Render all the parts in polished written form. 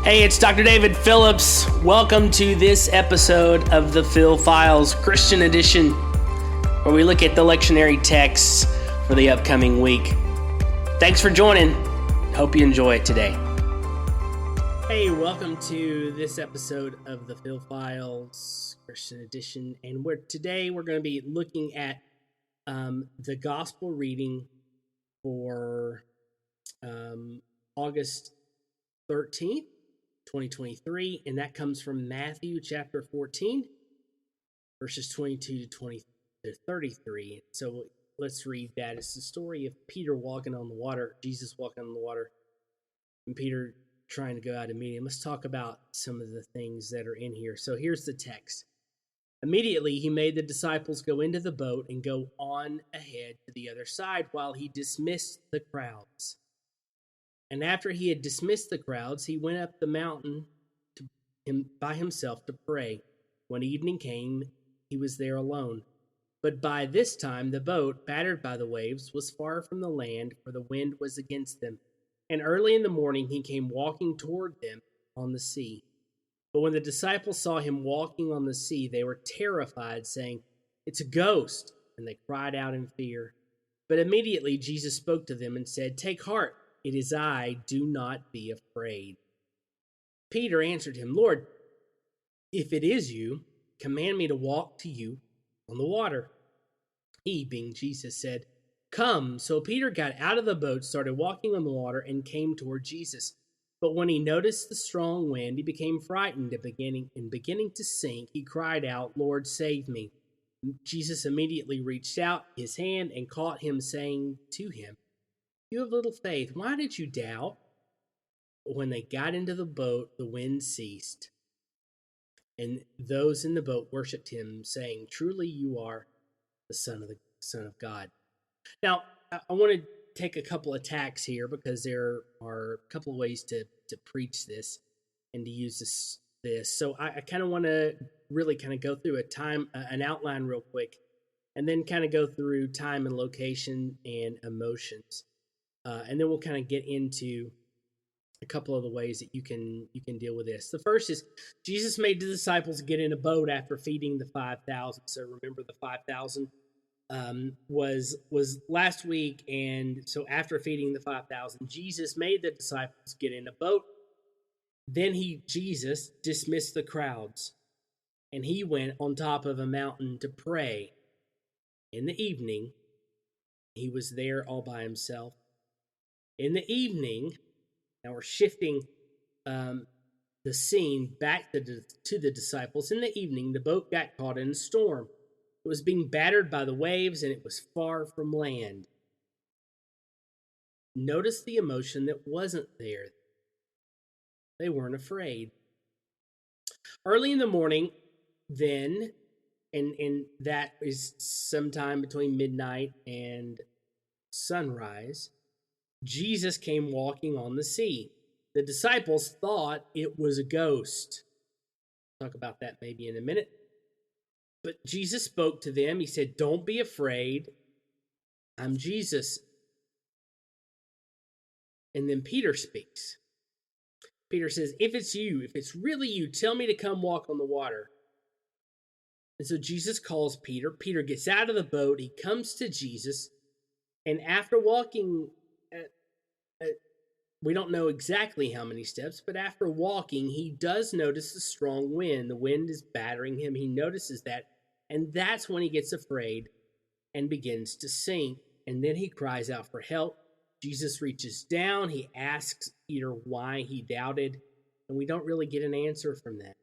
Hey, it's Dr. David Phillips. Welcome to this episode of the Phil Files Christian Edition, where we look at the lectionary texts for the upcoming week. Thanks for joining. Hope you enjoy it today. Hey, welcome to this episode of the Phil Files Christian Edition, and today we're going to be looking at the gospel reading for August 13th. 2023, and that comes from Matthew chapter 14, verses 22 to 33. So let's read that. It's the story of Peter walking on the water, Jesus walking on the water, and Peter trying to go out and meet him. Let's talk about some of the things that are in here. So here's the text. Immediately he made the disciples go into the boat and go on ahead to the other side while he dismissed the crowds. And after he had dismissed the crowds, he went up the mountain by himself to pray. When evening came, he was there alone. But by this time the boat, battered by the waves, was far from the land, for the wind was against them. And early in the morning he came walking toward them on the sea. But when the disciples saw him walking on the sea, they were terrified, saying, "It's a ghost!" And they cried out in fear. But immediately Jesus spoke to them and said, "Take heart. It is I, do not be afraid." Peter answered him, "Lord, if it is you, command me to walk to you on the water." He, being Jesus, said, "Come." So Peter got out of the boat, started walking on the water, and came toward Jesus. But when he noticed the strong wind, he became frightened, and beginning to sink, he cried out, "Lord, save me." Jesus immediately reached out his hand and caught him, saying to him, "You have little faith, why did you doubt?" But when they got into the boat, the wind ceased, and those in the boat worshipped him, saying, "Truly you are the Son of God." Now, I want to take a couple of tacks here because there are a couple of ways to preach this and to use this. So I kind of want to really kind of go through an outline real quick, and then kind of go through time and location and emotions. And then we'll kind of get into a couple of the ways that you can deal with this. The first is Jesus made the disciples get in a boat after feeding the 5,000. So remember, the 5,000 was last week, and so after feeding the 5,000, Jesus made the disciples get in a boat. Then Jesus dismissed the crowds, and he went on top of a mountain to pray. In the evening, he was there all by himself. In the evening, now we're shifting the scene back to the disciples. In the evening, the boat got caught in a storm. It was being battered by the waves, and it was far from land. Notice the emotion that wasn't there. They weren't afraid. Early in the morning, then, and that is sometime between midnight and sunrise, Jesus came walking on the sea. The disciples thought it was a ghost. Talk about that maybe in a minute. But Jesus spoke to them. He said, "Don't be afraid. I'm Jesus." And then Peter speaks. Peter says, "If it's you, if it's really you, tell me to come walk on the water." And so Jesus calls Peter. Peter gets out of the boat. He comes to Jesus. And after walking, we don't know exactly how many steps, but after walking, he does notice the strong wind. The wind is battering him. He notices that, and that's when he gets afraid and begins to sink. And then he cries out for help. Jesus reaches down. He asks Peter why he doubted, and we don't really get an answer from that.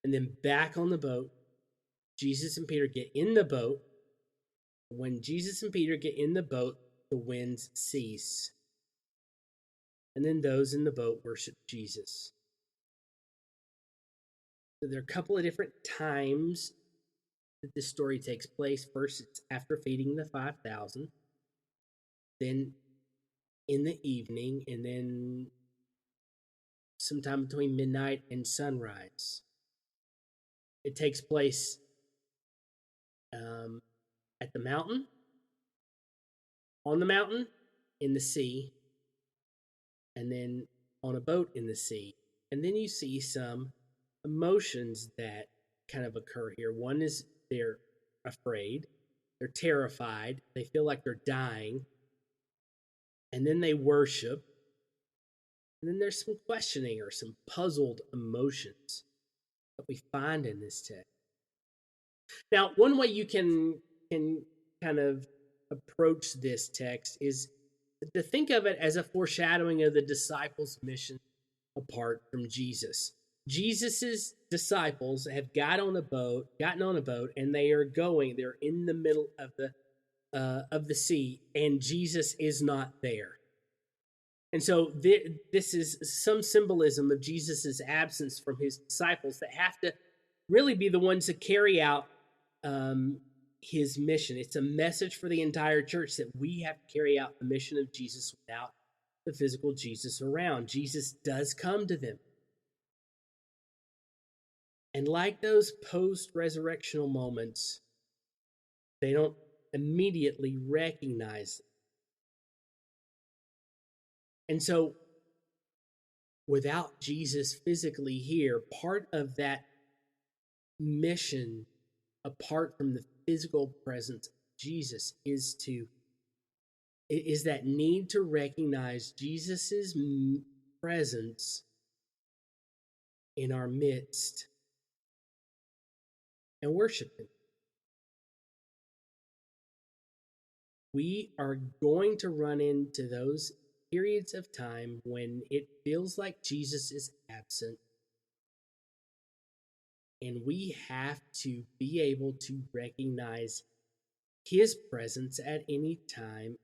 And then back on the boat, Jesus and Peter get in the boat. When Jesus and Peter get in the boat, the winds cease. And then those in the boat worship Jesus. So there are a couple of different times that this story takes place. First, it's after feeding the 5,000. Then in the evening, and then sometime between midnight and sunrise. It takes place at the mountain, on the mountain, in the sea, and then on a boat in the sea. And then you see some emotions that kind of occur here. One is they're afraid, they're terrified, they feel like they're dying, and then they worship. And then there's some questioning or some puzzled emotions that we find in this text. Now, one way you can kind of approach this text is to think of it as a foreshadowing of the disciples' mission apart from Jesus. Jesus's disciples have gotten on a boat, and they're in the middle of the sea, and Jesus is not there. And so this is some symbolism of Jesus's absence from his disciples that have to really be the ones to carry out his mission. It's a message for the entire church that we have to carry out the mission of Jesus without the physical Jesus around. Jesus does come to them. And like those post-resurrectional moments, they don't immediately recognize it. And so, without Jesus physically here, part of that mission, apart from the physical presence of Jesus, is that need to recognize Jesus's presence in our midst and worship him. We are going to run into those periods of time when it feels like Jesus is absent, and we have to be able to recognize his presence at any time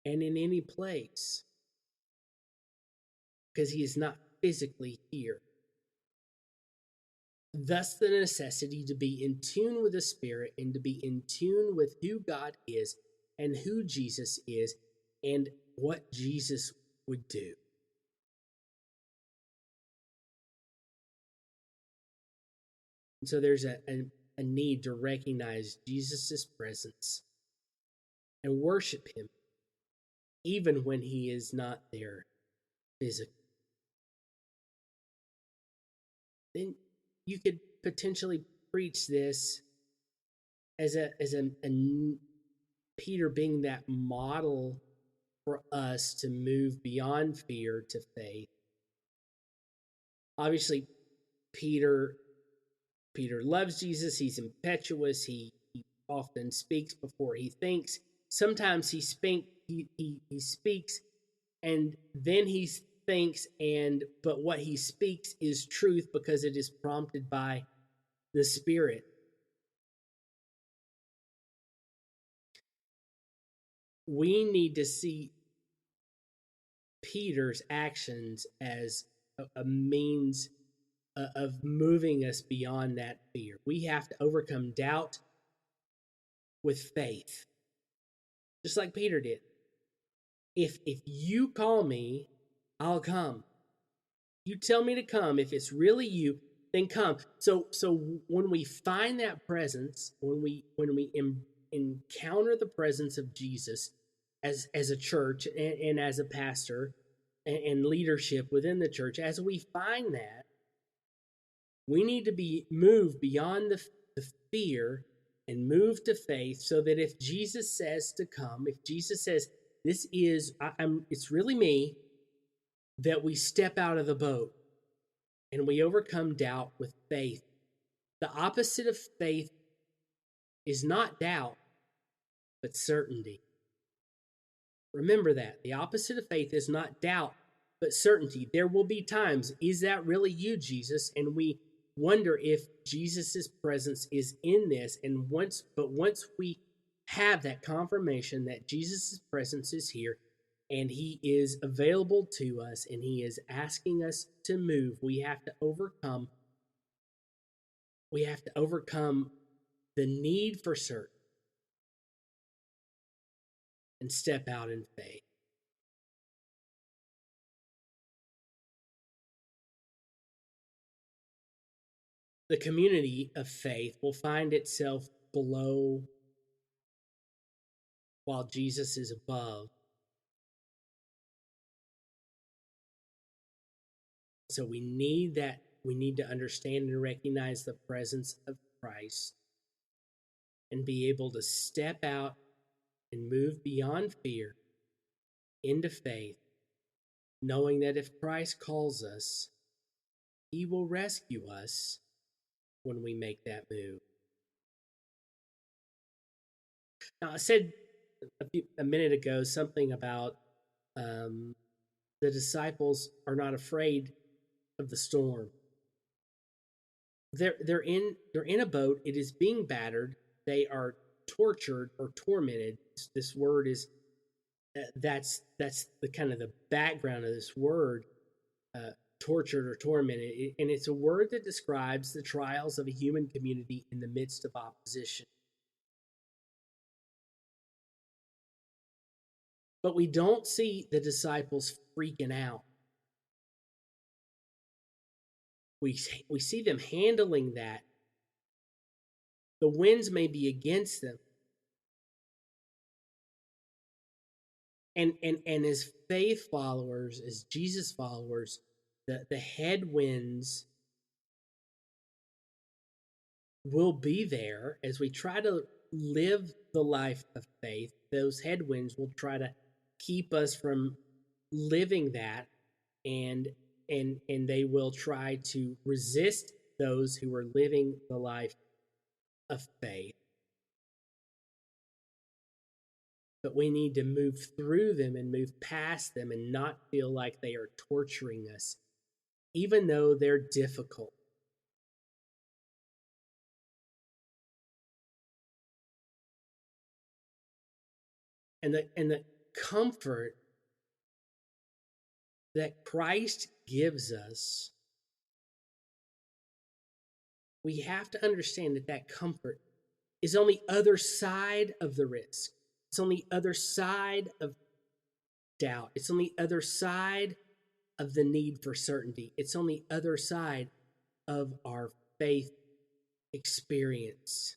and in any place, because he is not physically here. Thus, the necessity to be in tune with the Spirit and to be in tune with who God is and who Jesus is and what Jesus would do. And so there's a need to recognize Jesus' presence and worship him, even when he is not there physically. Then you could potentially preach this as a Peter being that model for us to move beyond fear to faith. Obviously, Peter loves Jesus. He's impetuous. He often speaks before he thinks. Sometimes he speaks and then he thinks, but what he speaks is truth because it is prompted by the Spirit. We need to see Peter's actions as a means of moving us beyond that fear. We have to overcome doubt with faith, just like Peter did. If you call me, I'll come. You tell me to come. If it's really you, then come. So when we find that presence, when we encounter the presence of Jesus as a church and as a pastor and leadership within the church, as we find that, we need to be moved beyond the fear and move to faith, so that if Jesus says to come, if Jesus says, it's really me, that we step out of the boat and we overcome doubt with faith. The opposite of faith is not doubt, but certainty. Remember that. The opposite of faith is not doubt, but certainty. There will be times, is that really you, Jesus? And we wonder if Jesus' presence is in this. But once we have that confirmation that Jesus' presence is here and he is available to us and he is asking us to move, we have to overcome the need for certainty and step out in faith. The community of faith will find itself below while Jesus is above. So we need that. We need to understand and recognize the presence of Christ and be able to step out and move beyond fear into faith, knowing that if Christ calls us, he will rescue us when we make that move. Now, I said a minute ago something about the disciples are not afraid of the storm. They're in a boat. It is being battered. They are tortured or tormented. This word is that's the kind of the background of this word, tortured or tormented, and it's a word that describes the trials of a human community in the midst of opposition. But we don't see the disciples freaking out. We see them handling that. The winds may be against them. And as faith followers, as Jesus followers, the headwinds will be there as we try to live the life of faith. Those headwinds will try to keep us from living that, and they will try to resist those who are living the life of faith. But we need to move through them and move past them and not feel like they are torturing us, even though they're difficult. And the comfort that Christ gives us, we have to understand that comfort is on the other side of the risk. It's on the other side of doubt. It's on the other side of the need for certainty. It's on the other side of our faith experience.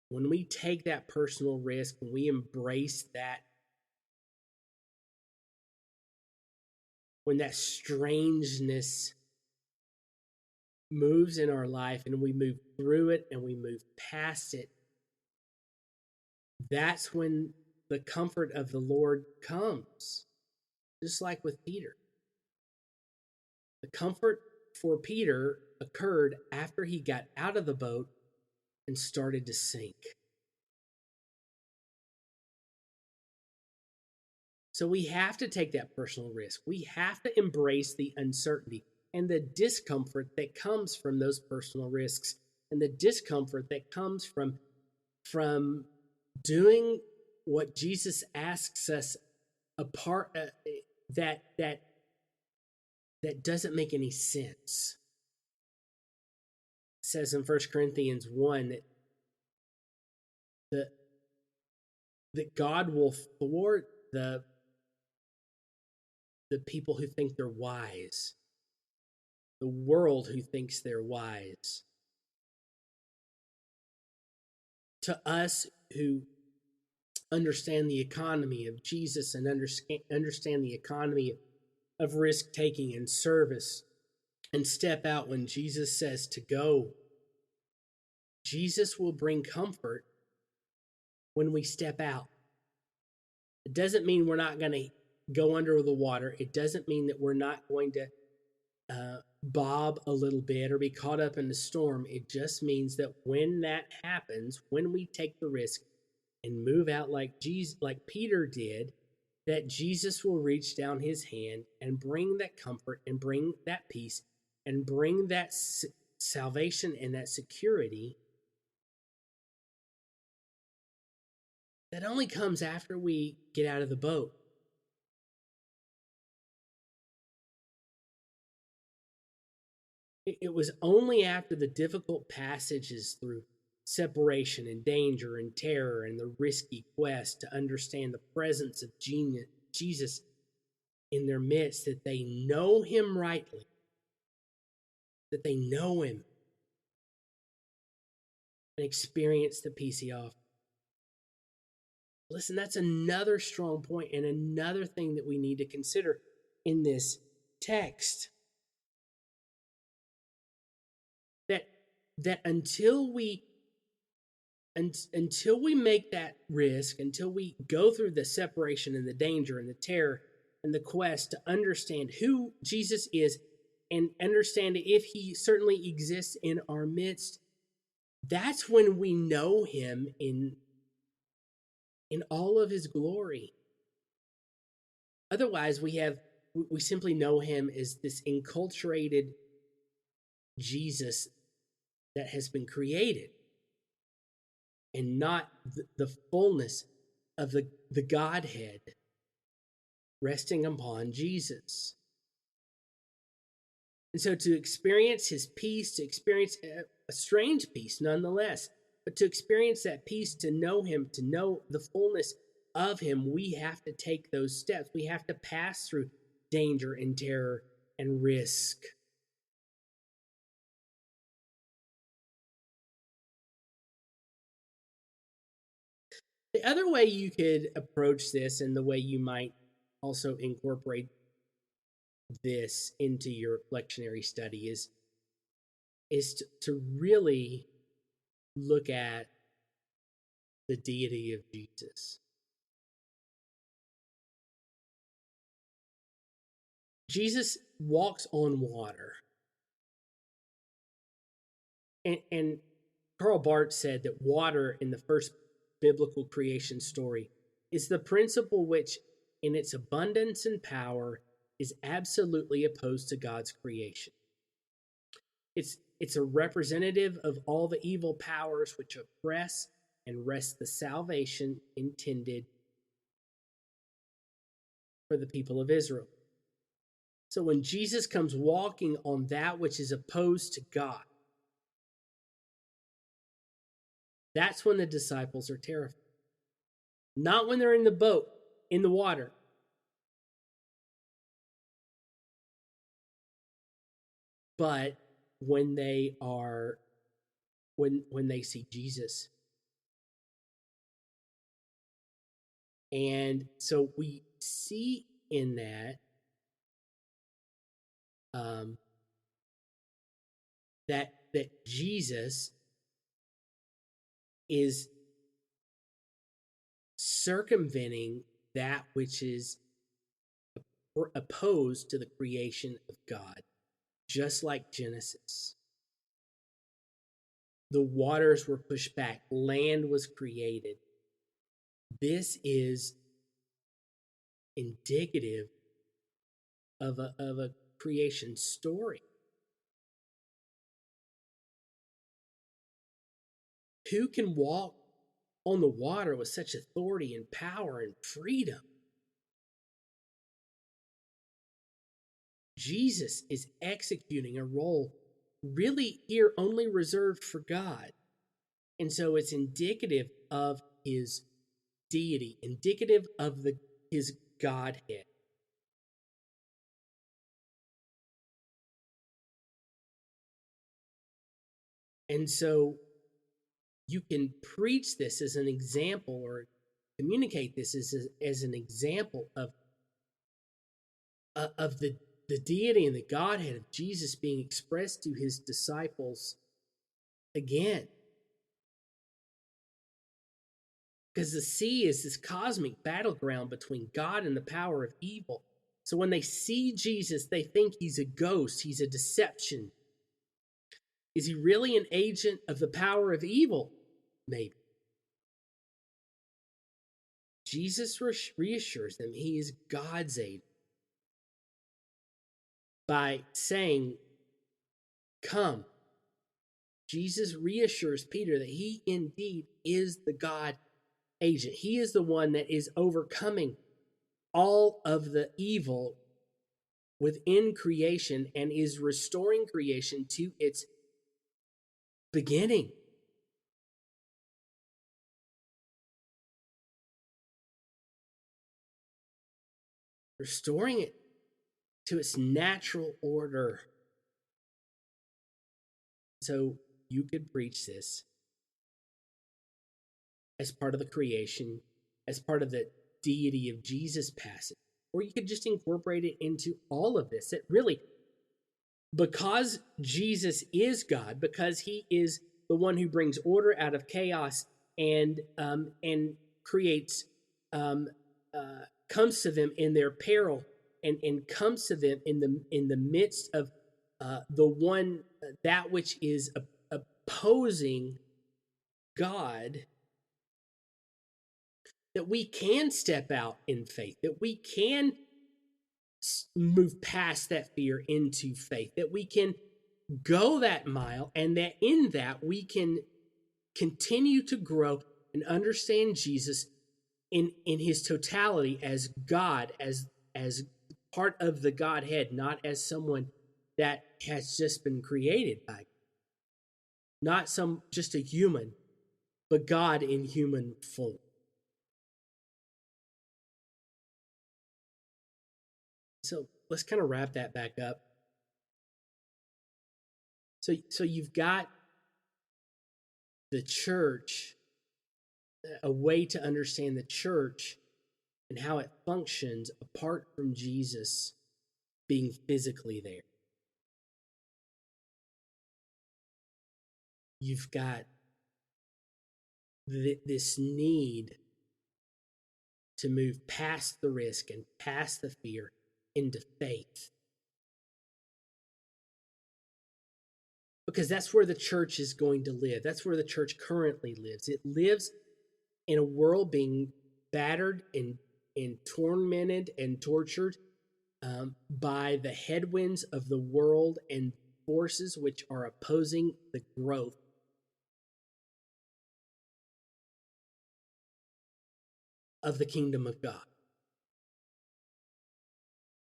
When we take that personal risk, when we embrace that, when that strangeness moves in our life and we move through it and we move past it, that's when the comfort of the Lord comes. Just like with Peter. The comfort for Peter occurred after he got out of the boat and started to sink. So we have to take that personal risk. We have to embrace the uncertainty and the discomfort that comes from those personal risks, and the discomfort that comes from doing what Jesus asks us apart, that doesn't make any sense. It says in 1 Corinthians 1 that God will thwart the people who think they're wise, the world who thinks they're wise. To us who understand the economy of Jesus and understand the economy of risk-taking and service and step out when Jesus says to go, Jesus will bring comfort when we step out. It doesn't mean we're not going to go under the water. It doesn't mean that we're not going to bob a little bit or be caught up in the storm. It just means that when that happens, when we take the risk and move out like Peter did, that Jesus will reach down his hand and bring that comfort and bring that peace and bring that salvation and that security that only comes after we get out of the boat. It was only after the difficult passages through separation and danger and terror and the risky quest to understand the presence of Jesus in their midst that they know him rightly, that they know him and experience the peace he offers. Listen, that's another strong point and another thing that we need to consider. in this text that until we make that risk, until we go through the separation and the danger and the terror and the quest to understand who Jesus is and understand if he certainly exists in our midst, that's when we know him in all of his glory. Otherwise, we simply know him as this enculturated Jesus that has been created, and not the fullness of the Godhead resting upon Jesus. And so to experience his peace, to experience a strange peace nonetheless, but to experience that peace, to know him, to know the fullness of him, we have to take those steps. We have to pass through danger and terror and risk. The other way you could approach this, and the way you might also incorporate this into your lectionary study, is to really look at the deity of Jesus. Jesus walks on water. And Karl Barth said that water in the first biblical creation story is the principle which, in its abundance and power, is absolutely opposed to God's creation. It's a representative of all the evil powers which oppress and wrest the salvation intended for the people of Israel. So when Jesus comes walking on that which is opposed to God, that's when the disciples are terrified. Not when they're in the boat, in the water. But when they are, when they see Jesus. And so we see in that that Jesus is circumventing that which is opposed to the creation of God, just like Genesis. The waters were pushed back, land was created. This is indicative of a creation story. Who can walk on the water with such authority and power and freedom? Jesus is executing a role really here only reserved for God. And so it's indicative of his deity, indicative of his Godhead. And so you can preach this as an example, or communicate this as an example of the deity and the Godhead of Jesus being expressed to his disciples again. Because the sea is this cosmic battleground between God and the power of evil. So when they see Jesus, they think he's a ghost, he's a deception. Is he really an agent of the power of evil? Maybe. Jesus reassures them he is God's agent by saying, "Come." Jesus reassures Peter that he indeed is the God agent. He is the one that is overcoming all of the evil within creation and is restoring creation to its beginning. Restoring it to its natural order. So you could preach this as part of the creation, as part of the deity of Jesus passage, or you could just incorporate it into all of this. That really, because Jesus is God, because he is the one who brings order out of chaos and creates, comes to them in their peril, and comes to them in the midst of the one that which is opposing God, that we can step out in faith, that we can move past that fear into faith, that we can go that mile, and that in that we can continue to grow and understand Jesus in his totality as God, as part of the Godhead, not as someone that has just been created by God. Not just a human, but God in human form. So let's kind of wrap that back up. So you've got the church, a way to understand the church and how it functions apart from Jesus being physically there. You've got this need to move past the risk and past the fear into faith. Because that's where the church is going to live. That's where the church currently lives. It lives in a world being battered and tormented and tortured by the headwinds of the world and forces which are opposing the growth of the kingdom of God.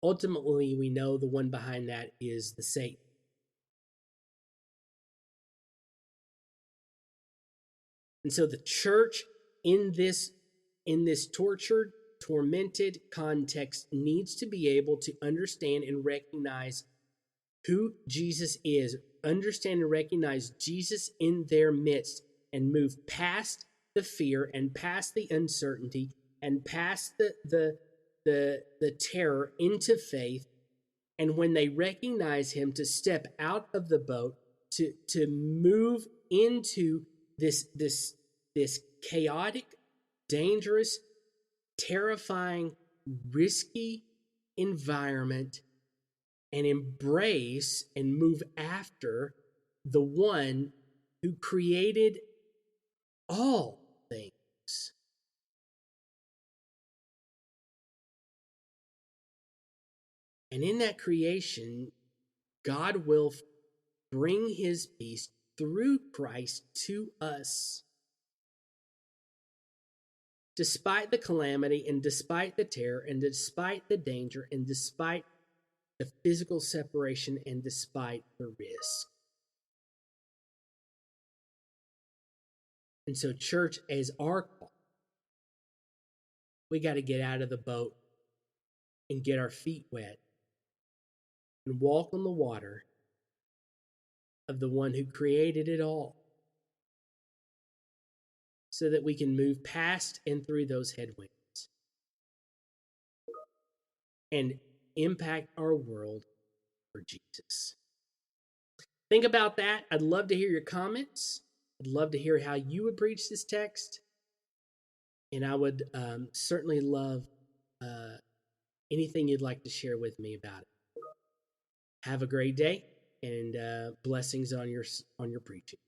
Ultimately, we know the one behind that is the Satan. And so the church in this tortured, tormented context needs to be able to understand and recognize who Jesus is, understand and recognize Jesus in their midst, and move past the fear and past the uncertainty and past the terror into faith. And when they recognize him, to step out of the boat, to move into this chaotic, dangerous, terrifying, risky environment, and embrace and move after the one who created all things. And in that creation, God will bring his peace through Christ to us. Despite the calamity, and despite the terror, and despite the danger, and despite the physical separation, and despite the risk. And so, church, as our call, we got to get out of the boat and get our feet wet and walk on the water of the one who created it all, so that we can move past and through those headwinds and impact our world for Jesus. Think about that. I'd love to hear your comments. I'd love to hear how you would preach this text. And I would certainly love anything you'd like to share with me about it. Have a great day, and blessings on your preaching.